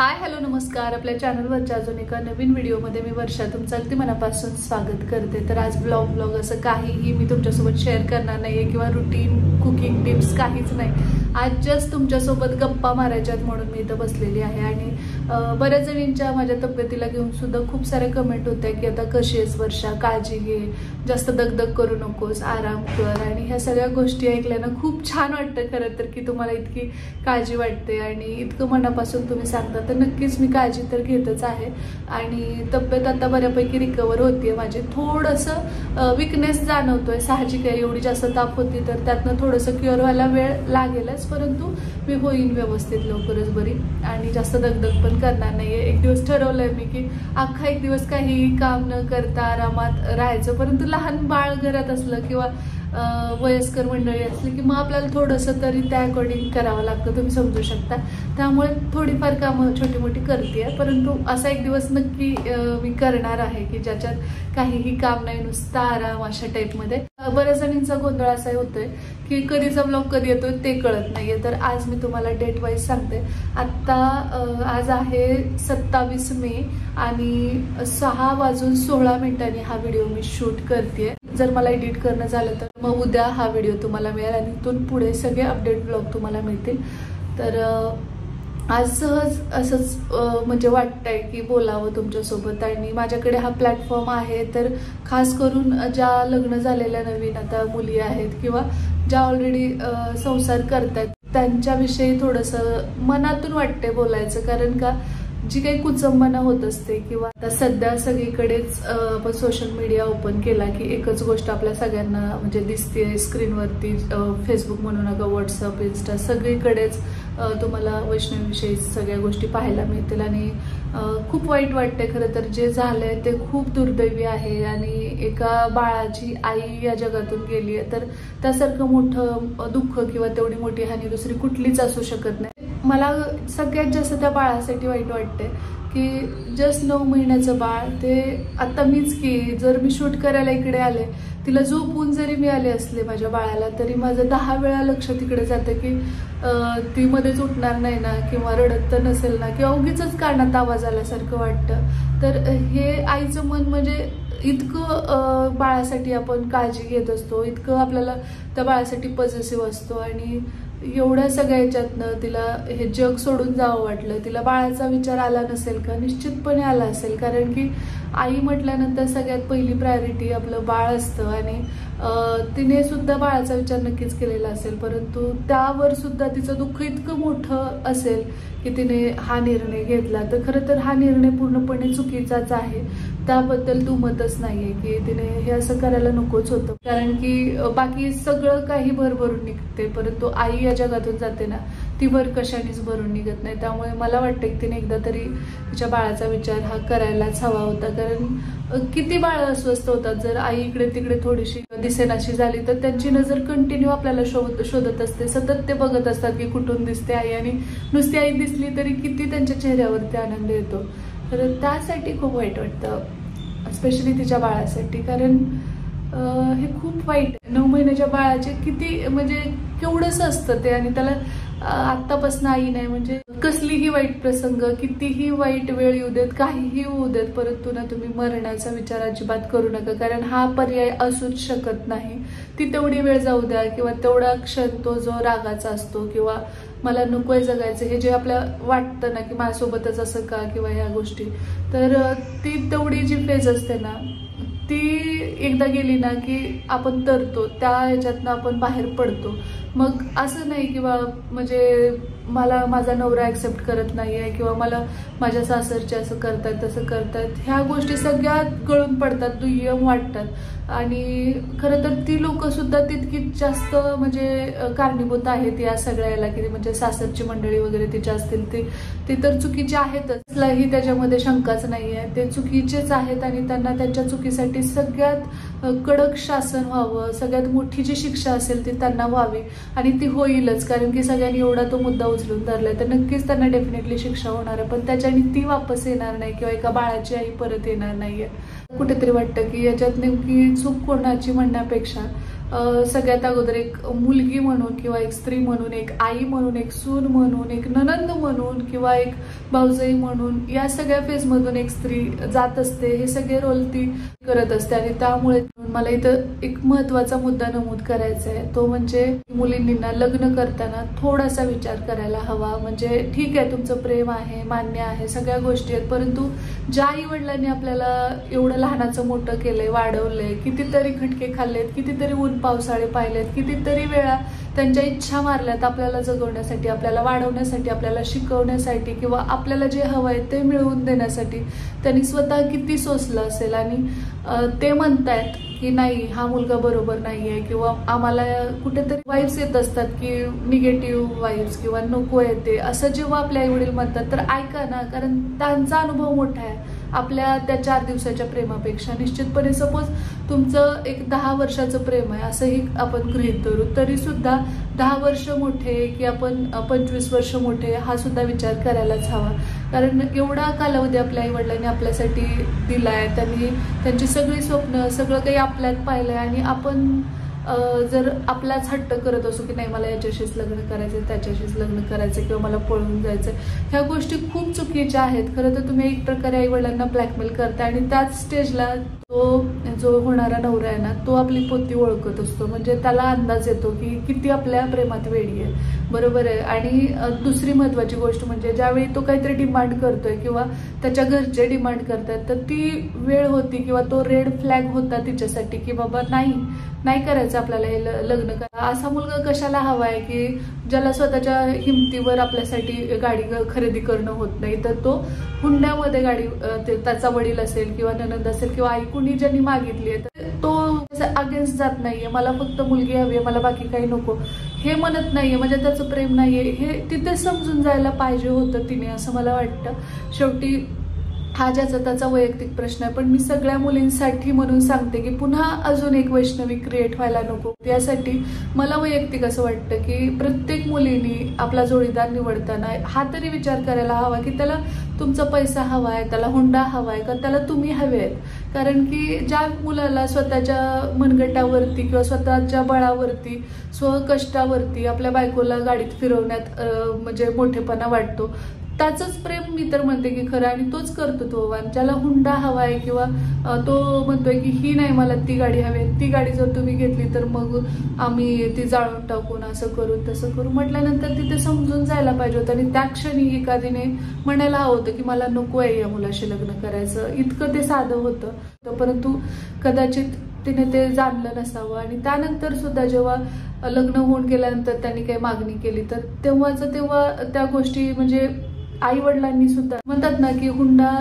Hi hello नमस्कार. आपल्या चॅनलवरच्या अजून एका नवीन व्हिडिओमध्ये मी वर्षा तुमचं अगदी मनापासून स्वागत करते. तर आज ब्लॉग असं काहीही मी तुमच्यासोबत शेअर करणार नाहीये किंवा रुटीन कुकिंग टिप्स काहीच नाही. आज जस्ट तुमच्यासोबत गप्पा मारायच्यात म्हणून मी इथं बसलेली आहे. आणि बऱ्याच जणींच्या माझ्या तब्येतीला घेऊन सुद्धा खूप सारे कमेंट होते की आता कशी आहेस वर्षा, काळजी घे, जास्त दगदग करू नकोस, आराम कर. आणि ह्या सगळ्या गोष्टी ऐकल्यानं खूप छान वाटतं खरं तर की तुम्हाला इतकी काळजी वाटते आणि इतकं मनापासून तुम्ही सांगता. तर नक्कीच मी काळजी तर घेतच आहे आणि तब्येत आता बऱ्यापैकी रिकवर होतीये. माझी थोडंसं विकनेस जाणवतोय, साहजिक आहे. एवढी जास्त ताप होती तर त्यातनं थोडंसं क्युअर व्हायला वेळ लागेलच, परंतु मी होईन व्यवस्थित लवकरच बरी आणि जास्त दगदग पण करणार नाहीये. एक दिवस ठरवलंय मी की अख्खा एक दिवस काही काम न करता आरामात राहायचं. परंतु लहान बाळ घरात असलं किंवा वयस्कर मंडळी असली की मग आपल्याला थोडंसं तरी त्या अकॉर्डिंग करावं लागतं, तुम्ही समजू शकता. त्यामुळे थोडीफार कामं छोटी मोठी करते, परंतु असा एक दिवस नक्की मी करणार आहे की ज्याच्यात काहीही काम नाही, नुसता आराम, अशा टाईपमध्ये. बऱ्याच जणींचा गोंधळ असा होतोय की कधीचा ब्लॉग कधी येतोय ते कळत नाहीये. तर आज मी तुम्हाला डेट वाईज सांगते. आत्ता आज आहे 27 मे आणि 6:16 हा व्हिडिओ मी शूट करते. जर मला एडिट करणं झालं तर मग उद्या हा व्हिडिओ तुम्हाला मिळेल आणि इथून पुढे सगळे अपडेट ब्लॉग तुम्हाला मिळतील. तर आज सहज असंच म्हणजे वाटतंय की बोलावं तुमच्यासोबत. आणि माझ्याकडे हा प्लॅटफॉर्म आहे तर खास करून ज्या लग्न झालेल्या नवीन आता मुली आहेत किंवा ज्या ऑलरेडी संसार करतात त्यांच्याविषयी थोडंसं मनातून वाटतंय बोलायचं. कारण का जी काही कुचंबना होत असते किंवा आता सध्या सगळीकडेच आपण सोशल मीडिया ओपन केला की एकच गोष्ट आपल्या सगळ्यांना म्हणजे दिसते स्क्रीनवरती. फेसबुक म्हणू नका, व्हॉट्सअप, इन्स्टा, सगळीकडेच तुम्हाला वैष्णवीविषयी सगळ्या गोष्टी पाहायला मिळतील. आणि खूप वाईट वाटते खरं तर. जे झालंय ते खूप दुर्दैवी आहे आणि एका बाळाची आई या जगातून गेली आहे तर त्यासारखं मोठं दुःख किंवा तेवढी मोठी हानी दुसरी कुठलीच असू शकत नाही. मला सगळ्यात जास्त त्या बाळासाठी वाईट वाटते की जस्ट 9 महिन्याचं बाळ. ते आता मीच की जर मी शूट करायला इकडे आले, तिला झोपून जरी मी आले असले माझ्या बाळाला, तरी माझं 10 वेळा लक्ष तिकडे जातं की ती मध्येच उठणार नाही ना किंवा रडत तर नसेल ना किंवा उगीच कानात आवाज आल्यासारखं वाटतं. तर हे आईचं मन म्हणजे इतकं बाळासाठी आपण काळजी घेत असतो, इतकं आपल्याला त्या बाळासाठी पॉझिटिव्ह असतो. आणि एवढ्या सगळ्या ह्याच्यातनं तिला हे जग सोडून जावं वाटलं. तिला बाळाचा विचार आला नसेल का? निश्चितपणे आला असेल. कारण की आई म्हटल्यानंतर सगळ्यात पहिली प्रायोरिटी आपलं बाळ असतं आणि तिने सुद्धा बाळाचा विचार नक्कीच केलेला असेल. परंतु त्यावर सुद्धा तिचं दुःख इतकं मोठं असेल की तिने हा निर्णय घेतला. तर खरं तर हा निर्णय पूर्णपणे चुकीचाच आहे, त्याबद्दल दुमतच नाहीये की तिने हे असं करायला नकोच होतं. कारण की बाकी सगळं काही भरभरून निघते, परंतु आई या जगातून जाते ना, ती भर कशानेच भरून निघत नाही. त्यामुळे मला वाटतं की तिने एकदा तरी तिच्या बाळाचा विचार हा करायलाच हवा होता. कारण किती बाळ अस्वस्थ होतात जर आई इकडे तिकडे थोडीशी दिसेनाशी झाली तर त्यांची नजर कंटिन्यू आपल्याला शोधत असते. सतत ते बघत असतात की कुठून दिसते आई, आणि नुसती आई दिसली तरी किती त्यांच्या चेहऱ्यावरती आनंद येतो. तर त्यासाठी खूप वाईट वाटतं, स्पेशली तिच्या बाळासाठी. कारण हे खूप वाईट आहे. 9 महिन्याच्या बाळाचे किती म्हणजे केवढंसं असतं ते, आणि त्याला आत्तापासून आई नाही म्हणजे कसलीही वाईट प्रसंग, कितीही वाईट वेळ येऊ देत, काहीही होऊ देत, परंतु ना तुम्ही मरण्याचा विचार अजिबात करू नका. कारण हा पर्याय असूच शकत नाही. ती तेवढी वेळ जाऊ द्या किंवा तेवढा क्षण तो जो रागाचा असतो किंवा मला नकोय जगायचं हे जे आपल्याला वाटतं ना की माझ्यासोबतच असं का किंवा ह्या गोष्टी, तर ती तेवढी जी फेज असते ना ती एकदा गेली ना की आपण तरतो, त्या ह्याच्यातनं आपण बाहेर पडतो. मग असं नाही किंवा म्हणजे मला माझा नवरा ऍक्सेप्ट करत नाहीये किंवा मला माझ्या सासरचे असं करतात तसं करतात, ह्या गोष्टी सगळ्यात गळून पडतात, दुय्यम वाटतात. आणि खरं तर ती लोक सुद्धा तितकीच जास्त म्हणजे कारणीभूत आहेत या सगळ्याला की म्हणजे सासरची मंडळी वगैरे तिच्या असतील ते तर चुकीचे आहेतच, ही त्याच्यामध्ये शंकाच नाहीये. ते चुकीचेच आहेत आणि त्यांना त्यांच्या चुकीसाठी सगळ्यात कडक शासन व्हावं, सगळ्यात मोठी जी शिक्षा असेल ती त्यांना व्हावी आणि ती होईलच. कारण की सगळ्यांनी एवढा तो मुद्दा उचलून धरलाय तर नक्कीच त्यांना डेफिनेटली शिक्षा होणार आहे, पण त्याच्याने ती वापस येणार नाही किंवा एका बाळाची आई परत येणार नाहीये. कुठेतरी वाटतं की याच्यात नेमकी चूक कोणाची म्हणण्यापेक्षा सगळ्यात अगोदर एक मुलगी म्हणून किंवा एक स्त्री म्हणून, एक आई म्हणून, एक सून म्हणून, एक ननंद म्हणून किंवा एक भाऊजाई म्हणून या सगळ्या फेजमधून एक स्त्री जात असते. हे सगळे रोल ती करत असते आणि त्यामुळे मला इथं एक महत्वाचा मुद्दा नमूद करायचा आहे. तो म्हणजे मुलींनी लग्न करताना थोडासा विचार करायला हवा. म्हणजे ठीक आहे, तुमचं प्रेम आहे, मान्य आहे, सगळ्या गोष्टी आहेत, परंतु ज्या आई वडिलांनी आपल्याला एवढं लहानाचं मोठं केलंय, वाढवलंय, कितीतरी खटके खाल्लेत, कितीतरी ऊन पावसाळे पाहिलेत, कितीतरी वेळा त्यांच्या इच्छा मारल्यात आपल्याला जगवण्यासाठी, आपल्याला वाढवण्यासाठी, आपल्याला शिकवण्यासाठी किंवा आपल्याला जे हवंय ते मिळवून देण्यासाठी त्यांनी स्वतः किती सोसलं असेल. आणि ते म्हणतायत की नाही, हा मुलगा बरोबर नाहीये किंवा आम्हाला कुठेतरी वाईब्स येत असतात की निगेटिव्ह वाईब्स किंवा नको येते, असं जेव्हा आपले आई वडील म्हणतात तर ऐका ना, कारण त्यांचा अनुभव मोठा आहे आपल्या त्या 4 दिवसाच्या प्रेमापेक्षा. निश्चितपणे सपोज तुमचं एक 10 वर्षाचं प्रेम आहे असंही आपण गृहीत धरू, तरी सुद्धा 10 वर्ष मोठे की आपण 25 वर्ष मोठे हा सुद्धा विचार करायलाच हवा. कारण एवढा कालावधी आपल्या आई वडिलांनी आपल्यासाठी दिलाय, त्यांनी त्यांची सगळी स्वप्न सगळं काही आपल्यात पाहिलंय आणि आपण जर आपलाच हट्ट करत असो की नाही मला याच्याशीच लग्न करायचंय, त्याच्याशीच लग्न करायचंय किंवा मला पळून जायचंय, ह्या गोष्टी खूप चुकीच्या आहेत. खरं तर तुम्ही एक प्रकारे आई वडिलांना ब्लॅकमेल करताय आणि त्याच स्टेजला जो होणारा नवरा आहे ना, तो आपली पोती ओळखत असतो. म्हणजे त्याला अंदाज येतो की किती आपल्या प्रेमात वेडी आहे, बरोबर आहे. आणि दुसरी महत्वाची गोष्ट म्हणजे ज्यावेळी तो काहीतरी डिमांड करतोय किंवा त्याच्या घरचे डिमांड करतात, तर ती वेळ होती किंवा तो रेड फ्लॅग होता तिच्यासाठी की बाबा नाही करायचं आपल्याला हे लग्न करा. असा मुलगा कशाला हवाय की ज्याला स्वतःच्या हिमतीवर आपल्यासाठी गाडी खरेदी करणं होत नाही, तर तो हुंड्यामध्ये गाडी त्याचा वडील असेल किंवा ननंद असेल किंवा आई कुणी ज्यांनी मागितली आहे तर तो अगेन्स्ट जात नाहीये, मला फक्त मुलगी हवी आहे, मला बाकी काही नको हे म्हणत नाहीये, म्हणजे त्याचं प्रेम नाहीये हे तिथे समजून जायला पाहिजे होतं तिने, असं मला वाटतं. शेवटी हा ज्याचा त्याचा वैयक्तिक प्रश्न आहे, पण मी सगळ्या मुलींसाठी म्हणून सांगते की पुन्हा अजून एक वैष्णवी क्रिएट व्हायला नको. यासाठी मला वैयक्तिक असं वाटतं की प्रत्येक मुलीने आपला जोडीदार निवडताना हा तरी विचार करायला हवा की त्याला तुमचा पैसा हवाय, त्याला हुंडा हवाय का त्याला तुम्ही हवे आहेत. कारण की ज्या मुलाला स्वतःच्या मनगटावरती किंवा स्वतःच्या बळावरती स्वकष्टावरती आपल्या बायकोला गाडीत फिरवण्यात म्हणजे मोठेपणा वाटतो, त्याचंच प्रेम मी तर म्हणते की खरं आणि तोच करतो तो. ज्याला हुंडा हवाय किंवा तो म्हणतोय की ही नाही मला ती गाडी हवी, ती गाडी जर तुम्ही घेतली तर मग आम्ही ती जाळून टाकून असं करू तसं करू म्हटल्यानंतर तिथे समजून जायला पाहिजे होतं. आणि त्या क्षणी एखादीने म्हणायला हवं होतं की मला नको आहे या मुलाशी लग्न करायचं, इतकं ते साधं होतं. परंतु कदाचित तिने ते जाणलं नसावं आणि त्यानंतर सुद्धा जेव्हा लग्न होऊन गेल्यानंतर त्यांनी काही मागणी केली तर तेव्हा त्या गोष्टी म्हणजे आई वडिलांनी सुद्धा म्हणतात ना की हुंडा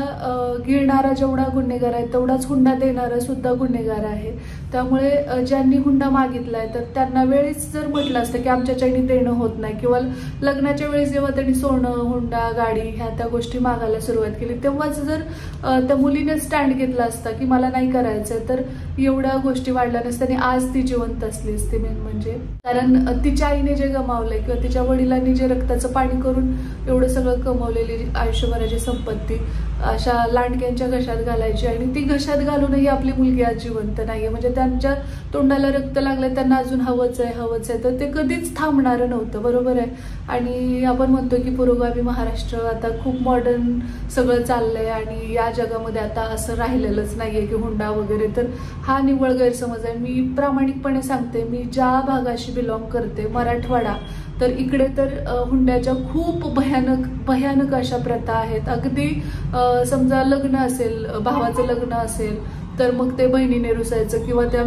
घेणारा जेवढा गुन्हेगार आहे तेवढाच हुंडा देणारा सुद्धा गुन्हेगार आहे. त्यामुळे ज्यांनी हुंडा मागितलाय तर त्यांना वेळीच जर म्हटलं असतं की आमच्याच्याने देणं होत नाही किंवा लग्नाच्या वेळेस जेव्हा त्यांनी सोनं, हुंडा, गाडी ह्या त्या गोष्टी मागायला सुरुवात केली तेव्हाच जर त्या मुलीने स्टँड घेतला असता की मला नाही करायचंय तर एवढ्या गोष्टी वाढल्या नसत्या आणि आज ती जिवंत असली असती. मेन म्हणजे कारण तिच्या आईने जे गमावलंय किंवा तिच्या वडिलांनी जे रक्ताचं पाणी करून एवढं सगळं कमवलेली आयुष्यभराची संपत्ती अशा लांडक्यांच्या घशात घालायची आणि ती घशात घालूनही आपली मुलगी आज जिवंत नाहीये. म्हणजे त्यांच्या तोंडाला रक्त लागलंय, त्यांना अजून हवंच आहे तर ते कधीच थांबणारं नव्हतं, बरोबर आहे. आणि आपण म्हणतो की पुरोगामी महाराष्ट्र आता खूप मॉडर्न सगळं चाललंय आणि या जगामध्ये आता असं राहिलेलंच नाहीये की हुंडा वगैरे, तर हा निव्वळ गैरसमज आहे. मी प्रामाणिकपणे सांगते, मी ज्या भागाशी बिलॉंग करते मराठवाडा, तर इकडे तर हुंड्याच्या खूप भयानक अशा प्रथा आहेत. अगदी समजा लग्न असेल, भावाचं लग्न असेल तर मग ते बहिणीने रुसायचं किंवा त्या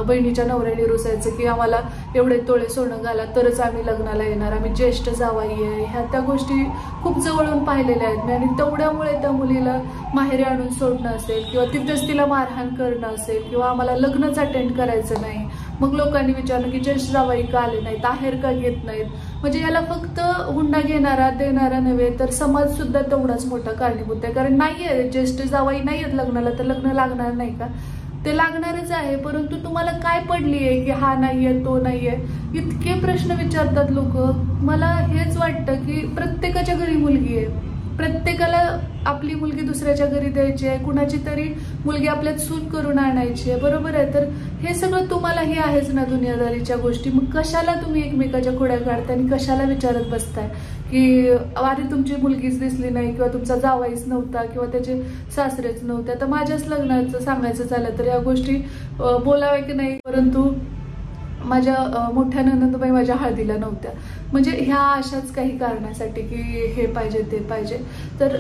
बहिणीच्या नवऱ्याने रुसायचं की आम्हाला एवढे तोळे सोनं घाला तरच आम्ही लग्नाला येणार, आम्ही ज्येष्ठ जावाई आहे. ह्या त्या गोष्टी खूप जवळून पाहिलेल्या आहेत मी आणि तेवढ्यामुळे त्या मुलीला माहेरी आणून सोडणं असेल किंवा तिथेच तिला मारहाण करणं असेल किंवा आम्हाला लग्नच अटेंड करायचं नाही, मग लोकांनी विचारलं की ज्येष्ठ जावाई का आले नाहीत, आहेर का घेत नाहीत. म्हणजे याला फक्त हुंडा घेणारा देणारा नव्हे तर समाज सुद्धा तेवढाच मोठा कारणीभूत आहे. कारण नाहीये ज्येष्ठ जावाई नाहीयेत लग्नाला तर लग्न लागणार नाही का, ते लागणारच आहे. परंतु तुम्हाला काय पडलीये की हा नाहीये तो नाहीये, इतके प्रश्न विचारतात लोक. मला हेच वाटतं की प्रत्येकाच्या घरी मुलगी आहे, प्रत्येकाला आपली मुलगी दुसऱ्याच्या घरी द्यायची आहे, कुणाची तरी मुलगी आपल्यात सून करून आणायची आहे, बरोबर आहे. तर हे सगळं तुम्हालाही आहेच ना दुनियादारीच्या गोष्टी. मग कशाला तुम्ही एकमेकाच्या खोड्या काढताय आणि कशाला विचारत बसताय की अरे तुमची मुलगीच दिसली नाही किंवा तुमचा जावाईच नव्हता किंवा त्याचे सासरेच नव्हते. आता माझ्याच लग्नाचं सांगायचं झालं तर या गोष्टी बोलाव्या की नाही, परंतु माझ्या मोठ्या ननंदबाई माझ्या हळदीला नव्हत्या. म्हणजे ह्या अशाच काही कारणासाठी की हे पाहिजे ते पाहिजे. तर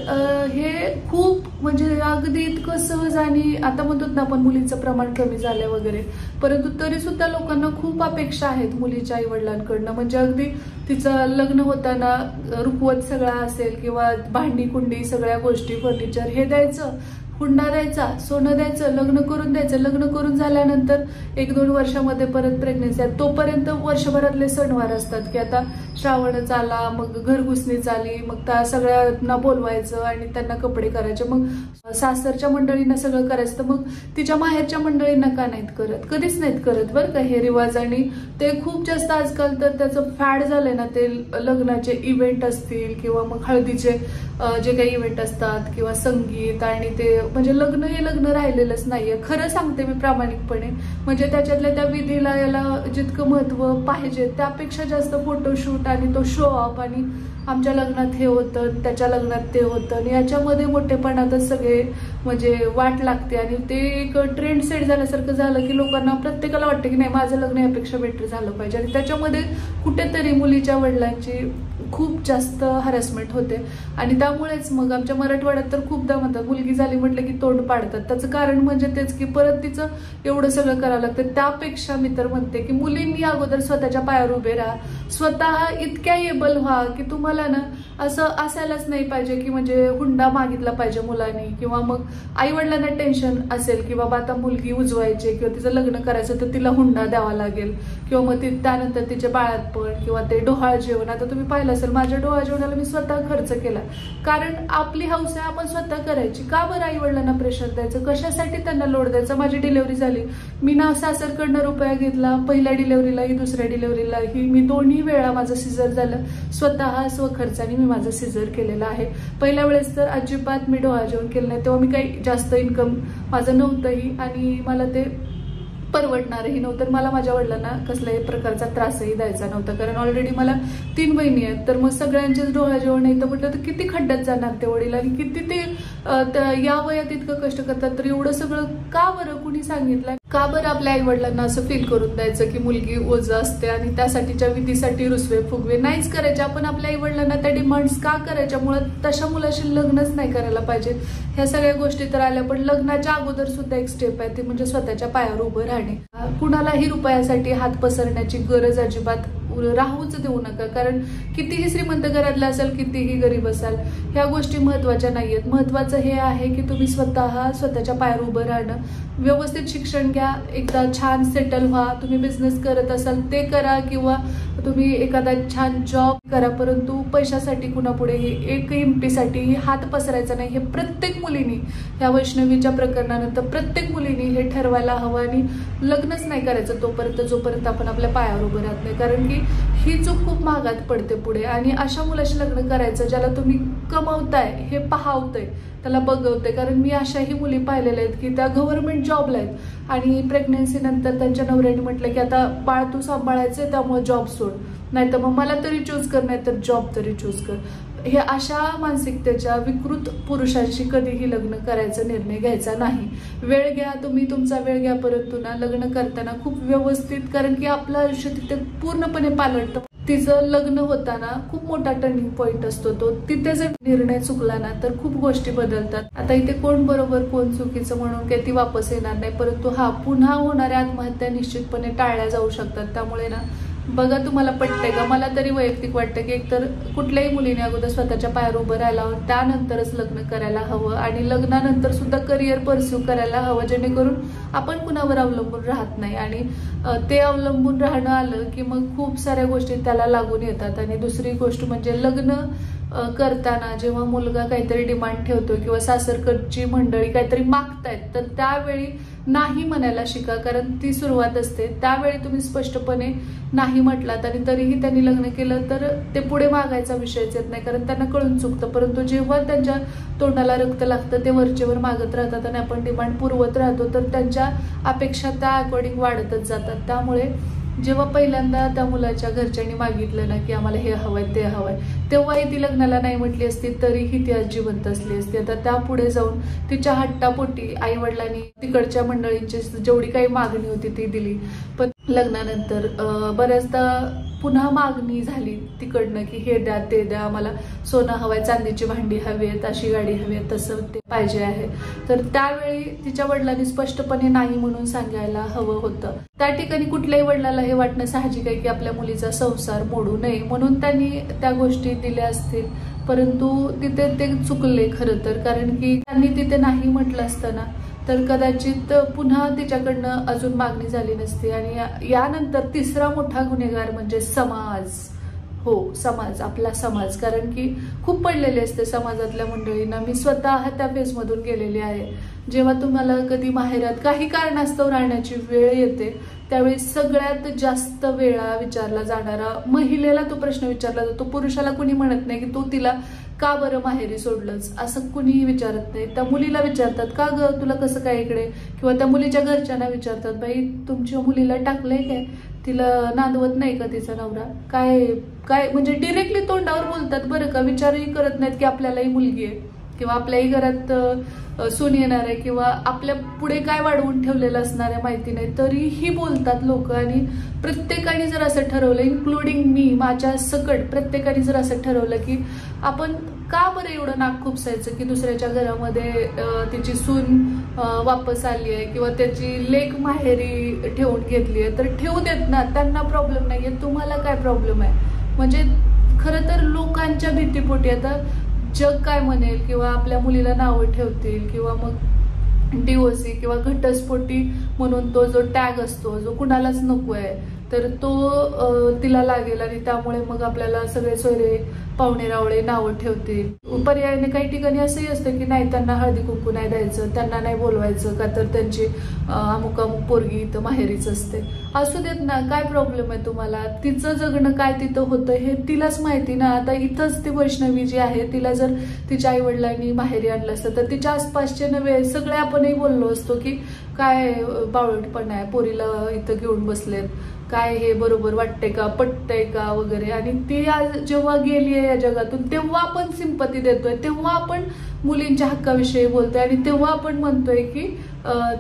हे खूप म्हणजे अगदी इतकं सहज आणि आता म्हणतो ना आपण मुलींचं प्रमाण कमी झालंय वगैरे, परंतु तरी सुद्धा लोकांना खूप अपेक्षा आहेत मुलीच्या आई वडिलांकडनं. म्हणजे अगदी तिचं लग्न होताना रुखवत सगळा असेल किंवा भांडी कुंडी सगळ्या गोष्टी फर्निचर हे द्यायचं, हुंडा द्यायचा, सोनं द्यायचं, लग्न करून द्यायचं. लग्न करून झाल्यानंतर 1-2 वर्षामध्ये परत प्रेग्नेन्सी आहे, तोपर्यंत वर्षभरातले सणवार असतात की आता श्रावणच आला, मग घरघुसणीच आली, मग त्या सगळ्यांना बोलवायचं आणि त्यांना कपडे करायचे, मग सासरच्या मंडळींना सगळं करायचं. तर मग तिच्या माहेरच्या मंडळींना का नाहीत करत, कधीच नाहीत करत बरं का हे रिवाज. आणि ते खूप जास्त आजकाल तर त्याचं फॅड झालंय ना, ते लग्नाचे इव्हेंट असतील किंवा मग हळदीचे जे काही इव्हेंट असतात किंवा संगीत, आणि ते म्हणजे लग्न हे लग्न राहिलेलंच नाहीये. खरं सांगते मी प्रामाणिकपणे, म्हणजे त्याच्यातल्या त्या विधीला याला जितकं महत्व पाहिजे त्यापेक्षा जास्त फोटोशूट आणि तो शो ऑफ आणि आमच्या लग्नात हे होतं, त्याच्या लग्नात ते होतं, आणि याच्यामध्ये मोठेपणातच सगळे म्हणजे वाट लागते. आणि ते एक ट्रेंड सेट झाल्यासारखं झालं की लोकांना प्रत्येकाला वाटतं की नाही माझं लग्न यापेक्षा बेटर झालं पाहिजे. आणि त्याच्यामध्ये कुठेतरी मुलीच्या वडिलांची खूप जास्त हॅरेसमेंट होते. आणि त्यामुळेच मग आमच्या मराठवाड्यात तर खूपदा म्हणतात मुलगी झाली म्हटलं की तोंड पाडतात. त्याचं कारण म्हणजे तेच की परत तिचं एवढं सगळं करावं लागतं. त्यापेक्षा मी तर म्हणते की मुलींनी अगोदर स्वतःच्या पायावर उभे राहा, स्वतः इतक्या एबल व्हा की तुम्हाला ना असं असायलाच नाही पाहिजे की म्हणजे हुंडा मागितला पाहिजे मुलांनी, किंवा मग आई वडिलांना टेन्शन असेल की बाबा आता मुलगी उजवायची किंवा तिचं लग्न करायचं तर तिला हुंडा द्यावा लागेल, किंवा मग त्यानंतर तिचे बाळातपण किंवा ते डोहाळ जेवण. आता तुम्ही पाहिलं असेल माझ्या डोहाळ जेवणाला मी स्वतः खर्च केला, कारण आपली हौस आहे आपण स्वतः करायची. का बरं आई वडिलांना प्रेशर द्यायचं, कशासाठी त्यांना लोड द्यायचं. माझी डिलेव्हरी झाली, मी ना सासरकडनं रुपया घेतला, पहिल्या डिलेव्हरीलाही दुसऱ्या डिलेव्हरीलाही. मी दोन्ही वेळा माझं सिझर झालं, स्वतः स्वखर्चाने मी माझं सिझर केलेलं आहे. पहिल्या वेळेस तर अजिबात मी डोहाळ जेवण केलं नाही, तेव्हा मी काही जास्त इन्कम माझं नव्हतंही आणि मला ते परवडणारही नव्हतं. मला माझ्या वडिलांना कसल्याही प्रकारचा त्रासही द्यायचा नव्हता, कारण ऑलरेडी मला 3 बहिणी आहेत. तर मग सगळ्यांचेच डोळा जेवण येतं म्हटलं तर किती खड्ड्यात जाणार ते वडील, आणि किती ते या वयात इतकं कष्ट करतात. तर एवढं सगळं का बरं कुणी सांगितलं, का बरं आपल्या आई वडिलांना असं फील करून द्यायचं की मुलगी ओझं असते आणि त्यासाठीच्या विधीसाठी रुसवे फुगवे नाहीच करायचे. आपण आपल्या आई वडिलांना त्या डिमांड्स का करायच्या, मुळे तशा मुलाशी लग्नच नाही करायला पाहिजे. ह्या सगळ्या गोष्टी तर आल्या, पण लग्नाच्या अगोदर सुद्धा एक स्टेप आहे, ती म्हणजे स्वतःच्या पायावर उभं राहणे. कुणालाही रुपयासाठी हात पसरण्याची गरज अजिबात राहूच देऊ नका, कारण कितीही श्रीमंत घरातला असाल, कितीही गरीब असाल, ह्या गोष्टी महत्वाच्या नाहीयेत. महत्वाचं हे आहे की तुम्ही स्वतःच्या पायावर उभं राहणं, व्यवस्थित शिक्षण घ्या, एकदा छान सेटल व्हा. तुम्ही बिझनेस करत असाल ते करा किंवा तुम्ही एखादा छान जॉब करा, परंतु पैशासाठी कुणापुढेही एक इमटीसाठी हात पसरायचा नाही. हे प्रत्येक मुलीनी, ह्या वैष्णवीच्या प्रकरणानंतर प्रत्येक मुलीनी हे ठरवायला हवं आणि लग्नच नाही करायचं तोपर्यंत जोपर्यंत आपण आपल्या पायावर उभं राहत नाही, कारण की ही चूक खूप महागात पडते पुढे. आणि अशा मुलाशी लग्न करायचं ज्याला तुम्ही कमवताय, हे पाहावतंय, त्याला बघवते. कारण मी अशाही मुली पाहिलेल्या आहेत की त्या गव्हर्नमेंट जॉबला आहेत आणि प्रेग्नन्सी नंतर त्यांच्या नवऱ्याने म्हटलं की आता बाळ तू सांभाळायचं, त्यामुळे जॉब सोड, नाही तर मग मला तरी चूज कर, नाही तर जॉब तरी चूज कर. हे अशा मानसिकतेच्या विकृत पुरुषांशी कधीही लग्न करायचा निर्णय घ्यायचा नाही. वेळ घ्या, तुम्ही तुमचा वेळ घ्या, परंतु ना लग्न करताना खूप व्यवस्थित, कारण की आपलं आयुष्य तिथे पूर्णपणे पालटतं. तिचं लग्न होताना खूप मोठा टर्निंग पॉइंट असतो तो, तिथे जर निर्णय चुकला ना तर खूप गोष्टी बदलतात. आता इथे कोण बरोबर कोण चुकीचं म्हणून काही ती वापस येणार नाही, परंतु पुन्हा होणाऱ्या आत्महत्या निश्चितपणे टाळल्या जाऊ शकतात. त्यामुळे ना बघा तुम्हाला पटतंय का. मला तरी वैयक्तिक वाटतं की एकतर कुठल्याही मुलीने अगोदर स्वतःच्या पायावर उभं राहायला हवं, त्यानंतरच लग्न करायला हवं आणि लग्नानंतर सुद्धा करिअर परस्यू करायला हवं, जेणेकरून आपण कुणावर अवलंबून राहत नाही. आणि ते अवलंबून राहणं आलं की मग खूप साऱ्या गोष्टी त्याला लागून येतात. आणि दुसरी गोष्ट म्हणजे लग्न करताना जेव्हा मुलगा काहीतरी डिमांड ठेवतो किंवा सासरकडची मंडळी काहीतरी मागतायत, तर त्यावेळी नाही म्हणायला शिका, कारण ती सुरुवात असते. त्यावेळी तुम्ही स्पष्टपणे नाही म्हटलात आणि तरीही त्यांनी लग्न केलं तर ते पुढे मागायचा विषयच येत नाही, कारण त्यांना कळून चुकतं. परंतु जेव्हा त्यांच्या तोंडाला रक्त लागतं ते वरचेवर मागत राहतात आणि आपण डिमांड पुरवत राहतो, तर त्यांच्या अपेक्षा त्या अकॉर्डिंग वाढतच जातात. त्यामुळे जेव्हा पहिल्यांदा त्या मुलाच्या घरच्यांनी मागितलं ना की आम्हाला हे हवंय ते हवंय, तेव्हाही ती लग्नाला नाही म्हटली असती तरीही ती आज जिवंत असली असती. आता त्या पुढे जाऊन तिच्या हट्टापोटी आई वडिलांनी तिकडच्या मंडळींची जेवढी काही मागणी होती ती दिली. पण लग्नानंतर बऱ्याचदा पुन्हा मागणी झाली तिकडनं की हे द्या ते द्या, आम्हाला सोनं हवंय, चांदीची भांडी हवी आहेत, अशी गाडी हवी आहे, तसं ते पाहिजे आहे. तर त्यावेळी तिच्या वडिलांनी स्पष्टपणे नाही म्हणून सांगायला हवं होतं. त्या ठिकाणी कुठल्याही वडिलाला हे वाटणं साहजिक आहे की आपल्या मुलीचा संसार मोडू नये, म्हणून त्यांनी त्या गोष्टी दिल्या असतील. परंतु तिथे ते चुकले खरं तर, कारण की त्यांनी तिथे नाही म्हटलं असतं ना तर कदाचित पुन्हा तिच्याकडनं अजून मागणी झाली नसती. आणि यानंतर तिसरा मोठा गुन्हेगार म्हणजे समाज. हो, समाज, आपला समाज. कारण की खूप पडलेले असते समाजातल्या मंडळींना. मी स्वतः त्या फेजमधून गेलेली आहे. जेव्हा तुम्हाला कधी माहेरात काही कारणास्तव राहण्याची वेळ येते त्यावेळी सगळ्यात जास्त वेळा विचारला जाणारा महिलेला तो प्रश्न विचारला जातो. पुरुषाला कुणी म्हणत नाही की तू तिला का बरं माहेरी सोडलंच, असं कुणीही विचारत नाही. त्या मुलीला विचारतात का ग तुला कसं काय इकडे, किंवा त्या मुलीच्या घरच्यांना विचारतात बाई तुमच्या मुलीला टाकलंय काय, तिला नांदवत नाही का तिचा नवरा, काय काय, म्हणजे डिरेक्टली तोंडावर बोलतात बरं का. विचारही करत नाहीत की आपल्यालाही मुलगी आहे किंवा आपल्याही घरात सून येणार आहे किंवा आपल्या पुढे काय वाढवून ठेवलेलं असणार आहे माहिती नाही, तरीही बोलतात लोक. आणि प्रत्येकाने जर असं ठरवलं, इन्क्लुडिंग मी, माझ्या सकट प्रत्येकाने जर असं ठरवलं की आपण का बरं एवढं नाक खुपसायचं की दुसऱ्याच्या घरामध्ये तिची सून वापस आली आहे किंवा त्याची लेक माहेरी ठेवून घेतली आहे, तर ठेवू देत ना, त्यांना प्रॉब्लेम नाहीये, तुम्हाला काय प्रॉब्लेम आहे. म्हणजे खरं तर लोकांच्या भीतीपोटी आता जग काय म्हणेल किंवा आपल्या मुलीला नावं ठेवतील किंवा मग डिवोर्सी किंवा घटस्फोटी म्हणून तो जो टॅग असतो जो कुणालाच नको आहे तर तो तिला लागेल आणि त्यामुळे मग आपल्याला सगळे सोयरे पाहुणे रावळे नावं ठेवतील. पर्यायाने काही ठिकाणी असंही असतं की नाही, त्यांना हळदी कुंकू नाही द्यायचं, त्यांना नाही बोलवायचं का तर त्यांची अमुक अमुक पोरगी इथं माहेरीच असते. असू देत ना, काय प्रॉब्लेम आहे तुम्हाला, तिचं जगणं काय तिथं होतं हे तिलाच माहिती ना. आता इथंच ती वैष्णवी जी आहे तिला जर तिच्या आई वडिलांनी माहेरी आणलं असतं तर तिच्या आसपासचे नव्हे सगळे आपणही बोललो असतो की काय बावळटपण आहे, पोरीला इथं घेऊन बसलेत, काय हे बरोबर वाटते का, पटतंय का वगैरे. आणि ती आज जेव्हा गेली आहे या जगातून तेव्हा आपण सिंपती देतोय, तेव्हा आपण मुलींच्या हक्काविषयी बोलतोय आणि तेव्हा आपण म्हणतोय की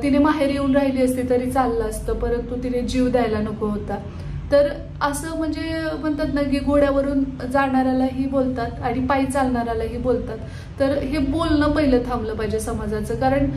तिने माहेरी येऊन राहिली असती तरी चाललं असतं, परंतु तिने जीव द्यायला नको होता. तर असं म्हणजे म्हणतात ना की घोड्यावरून जाणाऱ्यालाही बोलतात आणि पायी चालणाऱ्यालाही बोलतात. तर हे बोलणं पहिलं थांबलं पाहिजे समाजाचं, कारण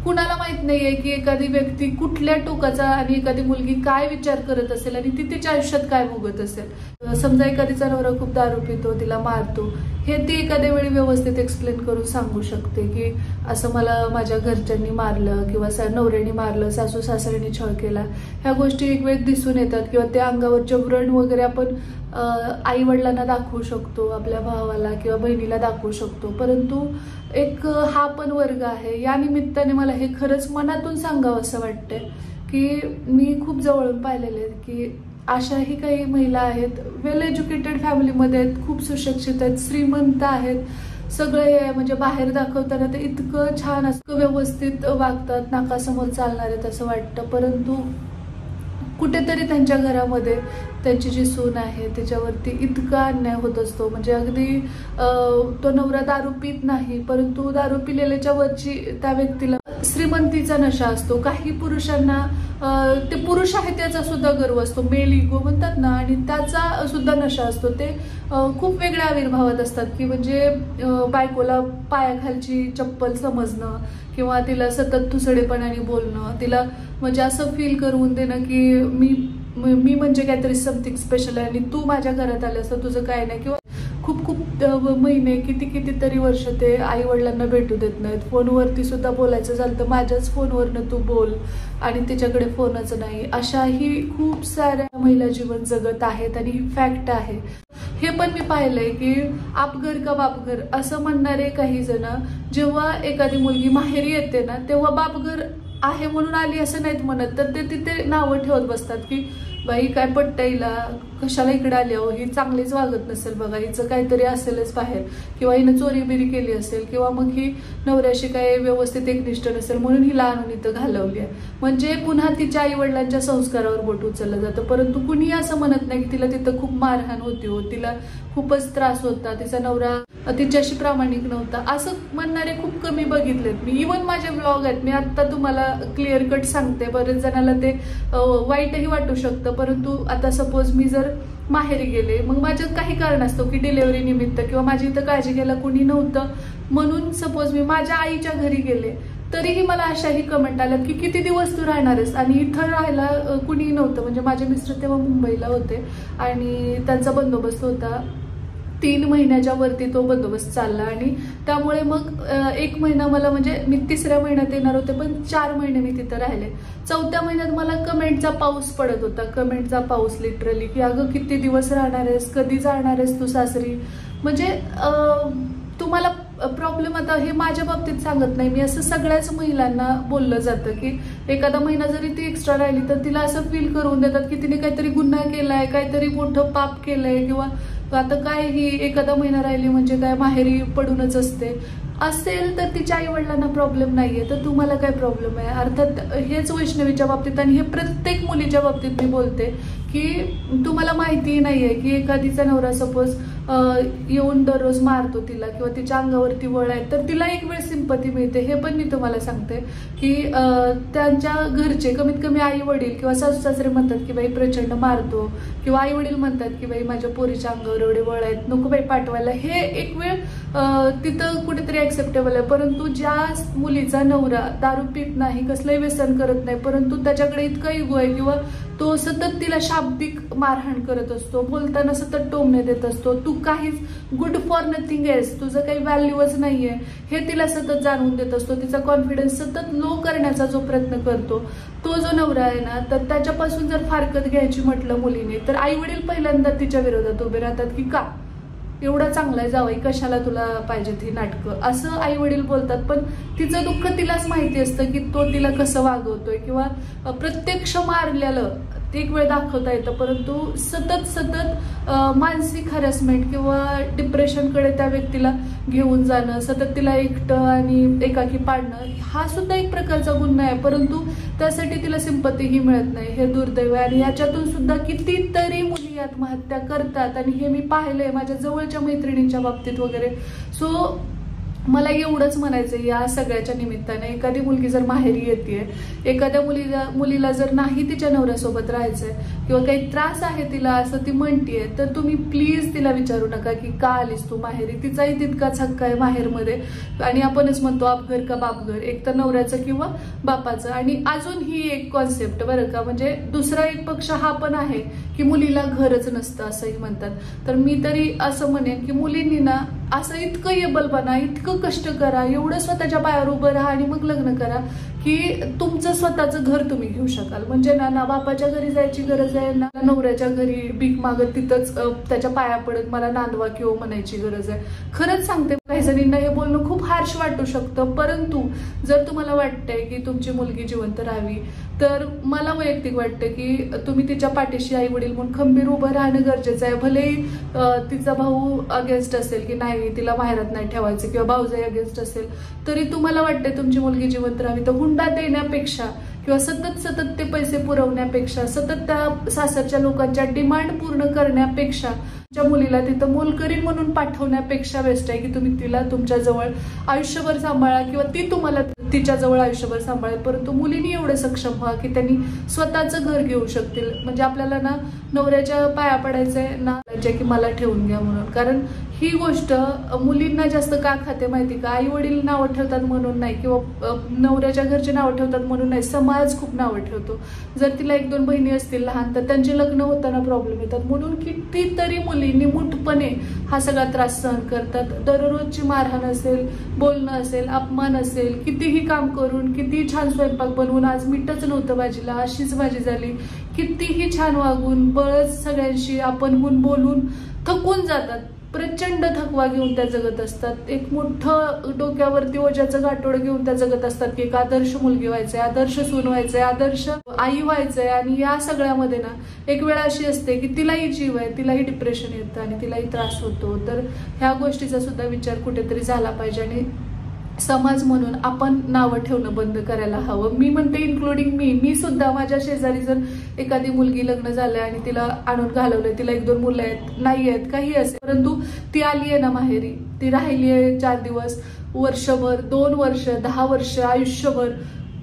कुणाला माहित नाहीये की एखादी व्यक्ती कुठल्या टोकाचा आणि एखादी मुलगी काय विचार करत असेल आणि ती तिच्या आयुष्यात काय भोगत असेल. समजा एखादीचा नवरा खूप दारू पितो, तिला मारतो, हे ती एखाद्या वेळी व्यवस्थित एक्सप्लेन करून सांगू शकते की असं मला माझ्या घरच्यांनी मारलं किंवा नवऱ्याने मारलं, सासू सासऱ्यांनी छळ केला, ह्या गोष्टी एक वेळ दिसून येतात किंवा त्या अंगावरचे व्रण वगैरे आपण आई वडिलांना दाखवू शकतो, आपल्या भावाला किंवा बहिणीला दाखवू शकतो. परंतु एक हा पण वर्ग आहे, या निमित्ताने मला हे खरंच मनातून सांगावं असं वाटतंय की मी खूप जवळून पाहिलेले की अशाही काही महिला आहेत, वेल एज्युकेटेड फॅमिलीमध्ये आहेत, खूप सुशिक्षित आहेत, श्रीमंत आहेत, सगळे म्हणजे बाहेर दाखवताना ते इतकं छान असतं, व्यवस्थित वागतात, नाकासमोर चालणार आहेत असं वाटतं. परंतु कुठेतरी त्यांच्या घरामध्ये त्यांची जी सून आहे त्याच्यावरती इतका अन्याय होत असतो. म्हणजे अगदी तो नवरा दारू पित नाही, परंतु दारू पिलेल्याच्या वरची त्या व्यक्तीला श्रीमंतीचा नशा असतो. काही पुरुषांना ते पुरुष आहे त्याचा सुद्धा गर्व असतो, मेल इगो म्हणतात ना, आणि त्याचा सुद्धा नशा असतो. ते खूप वेगळ्या आविर्भावात असतात की म्हणजे बायकोला पायाखालची चप्पल समजणं किंवा तिला सतत थुसडेपणाने बोलणं, तिला म्हणजे असं फील करून देणं की मी म्हणजे काहीतरी समथिंग स्पेशल आहे आणि तू माझ्या घरात आल्यास तर तुझं काय नाही. किंवा खूप खूप महिने कितीतरी वर्ष ते आई वडिलांना भेटू देत नाहीत. फोनवरती सुद्धा बोलायचं झालं तर माझ्याच फोनवरनं तू बोल आणि तिच्याकडे फोनच नाही. अशाही खूप साऱ्या महिला जीवन जगत आहेत आणि ही फॅक्ट आहे. हे पण मी पाहिलंय की आप घर का बाप घर असं म्हणणारे काही जण जेव्हा एखादी मुलगी माहेरी येते ना तेव्हा बापघर आहे म्हणून आली असं नाहीत म्हणत, तर ते तिथे नावं ठेवत बसतात की बाई काय पटतं हिला, कशाला इकडे आली, अहो ही चांगलीच वागत नसेल बघा, हिचं काहीतरी असेलच बाहेर, किंवा हिनं चोरी बिरी केली असेल, किंवा मग ही नवऱ्याशी काय व्यवस्थित एकनिष्ठ नसेल म्हणून हिला आणून इथं घालवली आहे. म्हणजे पुन्हा तिच्या आई वडिलांच्या संस्कारावर बोट उचललं जातं. परंतु कुणी असं म्हणत नाही की तिला तिथं खूप मारहाण होती, हो तिला खूपच त्रास होता, तिचा नवरा तिच्याशी प्रामाणिक नव्हता, असं म्हणणारे खूप कमी बघितलेत मी. इव्हन माझे व्लॉग आहेत, मी आता तुम्हाला क्लिअर कट सांगते, बरेच जणाला ते वाईटही वाटू शकतं. परंतु आता सपोज मी जर माहेरी गेले, मग माझ्यात काही कारण असतो की डिलेव्हरी निमित्त किंवा माझी इथं काळजी घ्यायला कोणी नव्हतं म्हणून सपोज मी माझ्या आईच्या घरी गेले, तरीही मला अशाही कमेंट आल्या की किती दिवस तू राहणार आहेस, आणि इथं राहायला कुणी नव्हतं. म्हणजे माझे मिस्टर तेव्हा मुंबईला होते आणि त्यांचा बंदोबस्त होता, 3 महिन्याच्या वरती तो बंदोबस्त चालला, आणि त्यामुळे मग 1 महिना मला, म्हणजे मी 3ऱ्या महिन्यात येणार होते पण 4 महिने मी तिथं राहिले. 4थ्या महिन्यात मला कमेंटचा पाऊस पडत होता, कमेंटचा पाऊस लिटरली, की अगं किती दिवस राहणार आहेस, कधी जाणार आहेस तू सासरी. म्हणजे तुम्हाला प्रॉब्लेम, आता हे माझ्या बाबतीत सांगत नाही मी, असं सगळ्याच महिलांना बोललं जातं की एखादा महिना जरी ती एक्स्ट्रा राहिली तर तिला असं फील करून देतात की तिने काहीतरी गुन्हा केलाय, काहीतरी मोठं पाप केलंय, किंवा आता काय ही एखादा महिना राहिली म्हणजे काय माहेरी पडूनच असते. असेल तर तिच्या आई वडिलांना प्रॉब्लेम नाहीये, तर तुम्हाला काय प्रॉब्लेम आहे. अर्थात हेच वैष्णवीच्या बाबतीत आणि हे प्रत्येक मुलीच्या बाबतीत मी बोलते की तुम्हाला माहिती नाहीये की एखादीचा नवरा सपोज येऊन दररोज मारतो तिला किंवा तिच्या अंगावरती वळ आहे, तर तिला एक वेळ सिंपती मिळते. हे पण मी तुम्हाला सांगते की त्यांच्या घरचे कमीत कमी आई वडील किंवा सासू सासरे म्हणतात की बाई प्रचंड मारतो, किंवा आई वडील म्हणतात की बाई माझ्या पोरीच्या अंगावर एवढे वळ आहेत, नको बाई पाठवायला. हे एक वेळ तिथं कुठेतरी ऍक्सेप्टेबल आहे. परंतु ज्या मुलीचा नवरा दारू पित नाही, कसलंही व्यसन करत नाही, परंतु त्याच्याकडे इतका इगो आहे किंवा तो सतत तिला शाब्दिक मारहाण करत असतो, बोलताना सतत टोमणे देत असतो, तू काहीच गुड फॉर नथिंग आहेस, तुझं काही व्हॅल्यूच नाहीये, हे तिला सतत जाणवून देत असतो, तिचा कॉन्फिडन्स सतत लो करण्याचा जो प्रयत्न करतो, तो जो नवरा आहे ना, तर त्याच्यापासून जर फारकत घ्यायची म्हटलं मुलीने, तर आई वडील पहिल्यांदा तिच्या विरोधात उभे राहतात की का एवढा चांगला आहे जावई, कशाला तुला पाहिजेत ही नाटकं, असं आई वडील बोलतात. पण तिचं दुःख तिलाच माहिती असतं की तो तिला कसं वागवतोय, किंवा प्रत्यक्ष मारलेलं एक वेळ दाखवता येतं, परंतु सतत सतत मानसिक हॅरॅसमेंट किंवा डिप्रेशनकडे त्या व्यक्तीला घेऊन जाणं, सतत तिला एकटं आणि एकाकी पाडणं, हा सुद्धा एक प्रकारचा गुन्हा आहे. परंतु त्यासाठी तिला सिंपतीही मिळत नाही, हे दुर्दैव आहे. आणि याच्यातून सुद्धा कितीतरी मुली आत्महत्या करतात, आणि हे मी पाहिलंय माझ्या जवळच्या मैत्रिणींच्या बाबतीत वगैरे. सो मला एवढंच म्हणायचं या सगळ्याच्या निमित्ताने, एखादी मुलगी जर माहेरी येते, एखाद्या मुलीला जर नाही तिच्या नवऱ्यासोबत राहायचंय किंवा काही त्रास आहे तिला असं ती म्हणतीये, तर तुम्ही प्लीज तिला विचारू नका की का आलीस तू माहेरी. तिचाही तितकाच हक्क आहे माहेरमध्ये, आणि आपणच म्हणतो आपघर का बापघर, एक तर नवऱ्याचं किंवा बापाचं. आणि अजून ही एक कॉन्सेप्ट बरं का, म्हणजे दुसरा एक पक्ष हा पण आहे की मुलीला घरच नसतं असंही म्हणतात. तर मी तरी असं म्हणेन की मुलींनी ना असं इतकं एबलपणा, इतकं कष्ट करा, एवढं स्वतःच्या पायावर उभं राहा आणि मग लग्न करा की तुमचं स्वतःचं घर तुम्ही घेऊ शकाल. म्हणजे ना बापाच्या घरी जायची गरज आहे, ना नवऱ्याच्या घरी भीक मागत तिथंच त्याच्या पाया पडत मला नांदवा किंवा म्हणायची गरज आहे. खरंच सांगते, काही जणींना हे बोलणं खूप हार्श वाटू शकतं, परंतु जर तुम्हाला वाटतंय की तुमची मुलगी जिवंत राहावी, तर मला वैयक्तिक वाटतं की तुम्ही तिच्या पाठीशी आई वडील म्हणून खंबीर उभं राहणं गरजेचं आहे. भलेही तिचा भाऊ अगेन्स्ट असेल की नाही तिला माहेरात नाही ठेवायचं, किंवा भाऊजाई अगेन्स्ट असेल, तरी तुम्हाला वाटतंय तुमची मुलगी जिवंत राहावी, तर हुंडा देण्यापेक्षा किंवा सतत ते पैसे पुरवण्यापेक्षा, सतत त्या सासरच्या लोकांच्या डिमांड पूर्ण करण्यापेक्षा, तुमच्या मुलीला तिथं मोलकरीण म्हणून पाठवण्यापेक्षा बेस्ट आहे की तुम्ही तिला तुमच्या जवळ आयुष्यभर सांभाळा, किंवा ती तुम्हाला तिच्या जवळ आयुष्यभर सांभाळेल. परंतु मुलींनी एवढे सक्षम व्हा की त्यांनी स्वतःचं घर घेऊ शकतील. म्हणजे आपल्याला ना नवऱ्याच्या पाया पडायचंय ना की मला ठेवून घ्या म्हणून. कारण ही गोष्ट मुलींना जास्त का खाते माहिती का, आई वडील नावं ठेवतात म्हणून नाही, किंवा नवऱ्याच्या घरचे नावं ठेवतात म्हणून नाही, समाज खूप नावं ठेवतो. जर तिला 1-2 बहिणी असतील लहान, तर त्यांचे लग्न होताना प्रॉब्लेम येतात. म्हणून कितीतरी मुली निमूटपणे हा सगळा त्रास सहन करतात. दररोजची मारहाण असेल, बोलणं असेल, अपमान असेल, कितीही काम करून, किती छान स्वयंपाक बनवून, आज मीठच नव्हतं भाजीला अशीच भाजी झाली, कितीही छान वागून, बळच सगळ्यांशी आपण बोलून थकून जातात. प्रचंड थकवा घेऊन त्या जगत असतात, एक मोठं डोक्यावरती ओझ्याचं गाठोड घेऊन त्या जगत असतात की एक आदर्श मुलगी व्हायचंय, आदर्श सून व्हायचंय, आदर्श आई व्हायचंय. आणि या सगळ्यामध्ये ना एक वेळ अशी असते की तिलाही जीव आहे, तिलाही डिप्रेशन येतं आणि तिलाही त्रास होतो. तर ह्या गोष्टीचा सुद्धा विचार कुठेतरी झाला पाहिजे आणि समाज म्हणून आपण नावं ठेवणं बंद करायला हवं. मी म्हणते इन्क्लुडिंग मी सुद्धा माझ्या शेजारी जर एखादी मुलगी लग्न झालंय आणि तिला आणून घालवलंय, तिला 1-2 मुलं आहेत, नाही आहेत, काही असेल, परंतु ती आली आहे ना माहेरी, ती राहिली आहे 4 दिवस, वर्षभर, 2 वर्ष, 10 वर्ष, आयुष्यभर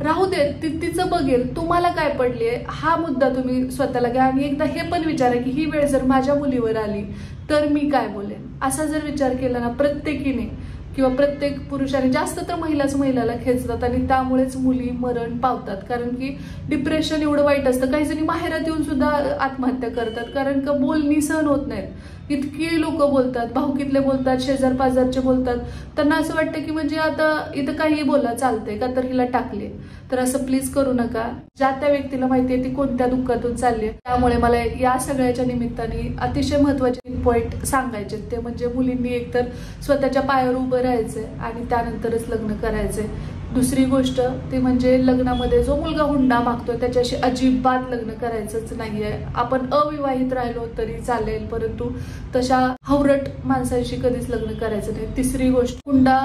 राहू दे, ती तिचं बघेल. तुम्हाला काय पडलीये हा मुद्दा तुम्ही स्वतःला घ्या आणि एकदा हे पण विचारा की ही वेळ जर माझ्या मुलीवर आली तर मी काय बोलेन. असा जर विचार केला ना प्रत्येकीने किंवा प्रत्येक पुरुषाने, जास्त तर महिलाला खेचतात आणि त्यामुळेच मुली मरण पावतात. कारण की डिप्रेशन एवढं वाईट असतं, काही जणी माहेरात येऊन सुद्धा आत्महत्या करतात कारण का बोलणी सहन होत नाहीत. इतकी लोक बोलतात, भाऊकीतले बोलतात, शेजार पाजारचे बोलतात, त्यांना असं वाटतं की म्हणजे आता इथं काही बोला चालतंय का तर हिला टाकले. तर असं प्लीज करू नका. ज्या त्या व्यक्तीला माहितीये ती कोणत्या दुःखातून चालली आहे. त्यामुळे मला या सगळ्याच्या निमित्ताने अतिशय महत्वाचे पॉइंट सांगायचे ते म्हणजे मुलींनी एकतर स्वतःच्या पायावर उभं राहायचंय आणि त्यानंतरच लग्न करायचंय. दुसरी गोष्ट ती म्हणजे लग्नामध्ये जो मुलगा हुंडा मागतोय त्याच्याशी अजिबात लग्न करायचंच नाहीये. आपण अविवाहित राहिलो तरी चालेल, परंतु तशा हवरट माणसांशी कधीच लग्न करायचं नाही. तिसरी गोष्ट, हुंडा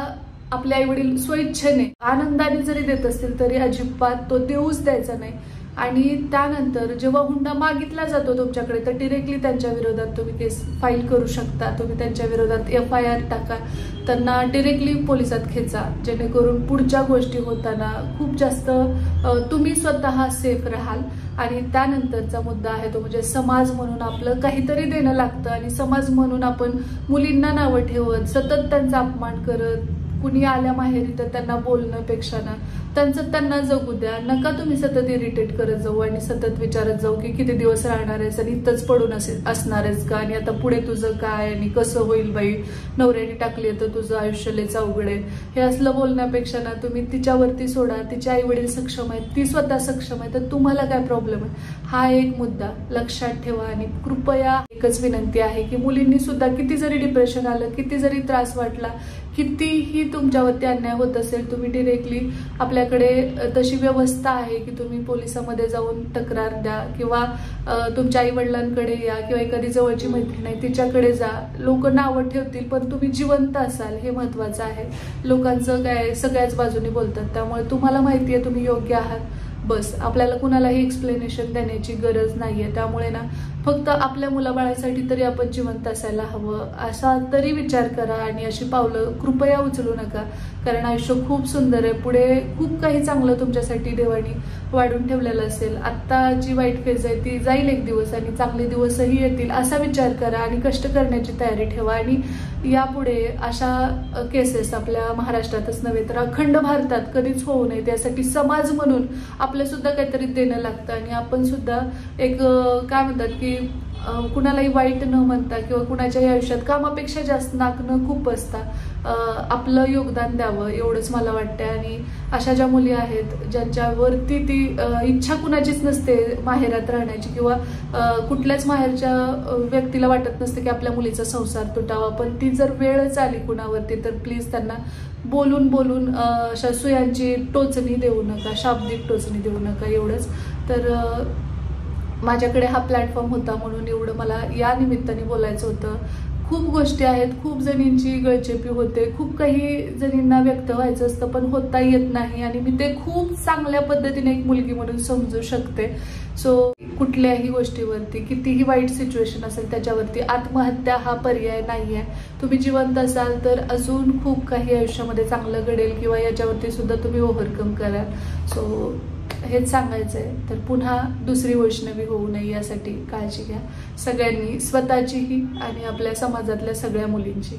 आपले आई वडील स्वइच्छेने आनंदाने जरी देत असतील तरी अजिबात तो देऊच द्यायचा नाही. आणि त्यानंतर जेव्हा हुंडा मागितला जातो तुमच्याकडे तर डिरेक्टली त्यांच्या विरोधात तुम्ही केस फाईल करू शकता. तुम्ही त्यांच्या विरोधात FIR टाका, त्यांना डिरेक्टली पोलिसात खेचा, जेणेकरून पुढच्या गोष्टी होताना खूप जास्त तुम्ही स्वतः सेफ राहाल. आणि त्यानंतरचा मुद्दा आहे तो म्हणजे समाज म्हणून आपलं काहीतरी देणं लागतं आणि समाज म्हणून आपण मुलींना नावं ठेवत सतत त्यांचा अपमान करत, कुणी आल्या माहेरी तर त्यांना बोलण्यापेक्षा ना त्यांचं त्यांना जगू द्या. नका तुम्ही सतत इरिटेट करत जाऊ आणि सतत विचारत जाऊ की किती दिवस राहणार आहेस आणि इथंच पडून असणारच का आणि आता पुढे तुझं काय आणि कसं होईल बाई, नवऱ्याने टाकली तर तुझं आयुष्य लयच अवघड आहे. हे असलं बोलण्यापेक्षा ना तुम्ही तिच्यावरती सोडा. तिचे आई वडील सक्षम आहेत, ती स्वतः सक्षम आहे, तर तुम्हाला काय प्रॉब्लेम आहे. हा एक मुद्दा लक्षात ठेवा. आणि कृपया एकच विनंती आहे की मुलींनी सुद्धा किती जरी डिप्रेशन आलं, किती जरी त्रास वाटला, कितीही तुमच्यावरती अन्याय होत असेल, तुम्ही डिरेक्टली आपल्याकडे तशी व्यवस्था आहे की तुम्ही पोलिसांमध्ये जाऊन तक्रार द्या किंवा तुमच्या आई वडिलांकडे या किंवा एखादी जवळची मैत्रीण आहे तिच्याकडे जा. लोक नावं ठेवतील पण तुम्ही जिवंत असाल हे महत्वाचं आहे. लोकांचं काय सगळ्याच बाजूने बोलतात, त्यामुळे तुम्हाला माहितीये तुम्ही योग्य आहात, बस. आपल्याला कुणालाही एक्सप्लेनेशन देण्याची गरज नाहीये. त्यामुळे ना फक्त आपल्या मुलाबाळासाठी तरी आपण जिवंत असायला हवं असा तरी विचार करा आणि अशी पावलं कृपया उचलू नका. कारण आयुष्य खूप सुंदर आहे, पुढे खूप काही चांगलं तुमच्यासाठी देवानी वाढून ठेवलेलं असेल. आता जी वाईट फेज आहे ती जाईल एक दिवस आणि चांगले दिवसही येतील असा विचार करा आणि कष्ट करण्याची तयारी ठेवा. आणि यापुढे अशा केसेस आपल्या महाराष्ट्रातच नव्हे तर अखंड भारतात कधीच होऊ नये त्यासाठी समाज म्हणून आपलं सुद्धा काहीतरी देणं लागतं. आणि आपण सुद्धा एक काय म्हणतात की कुणालाही वाईट न म्हणता किंवा कुणाच्याही आयुष्यात कामापेक्षा जास्त नाकणं खूप असतात, आपलं योगदान द्यावं एवढंच मला वाटतं. आणि अशा ज्या मुली आहेत ज्यांच्यावरती ती इच्छा कुणाचीच नसते माहेरात राहण्याची किंवा कुठल्याच माहेरच्या व्यक्तीला वाटत नसते की आपल्या मुलीचा संसार तुटावा, पण ती जर वेळच आली कुणावरती तर प्लीज त्यांना बोलून अशा सुयांची टोचणी देऊ नका, शाब्दिक टोचणी देऊ नका. एवढंच. तर माझ्याकडे हा प्लॅटफॉर्म होता म्हणून एवढं मला या निमित्ताने बोलायचं होतं. खूप गोष्टी आहेत, खूप जणींची गळचेपी होते, खूप काही जणींना व्यक्त व्हायचं असतं पण होता येत नाही आणि मी ते खूप चांगल्या पद्धतीने एक मुलगी म्हणून समजू शकते. सो कुठल्याही गोष्टीवरती कितीही वाईट सिच्युएशन असेल त्याच्यावरती आत्महत्या हा पर्याय नाहीये. तुम्ही जिवंत असाल तर अजून खूप काही आयुष्यामध्ये चांगलं घडेल किंवा याच्यावरती सुद्धा तुम्ही ओव्हरकम कराल. सो हेच सांगायचंय. तर पुन्हा दुसरी वैष्णवी होऊ नये यासाठी काळजी घ्या सगळ्यांनी, स्वतःचीही आणि आपल्या समाजातल्या सगळ्या मुलींची.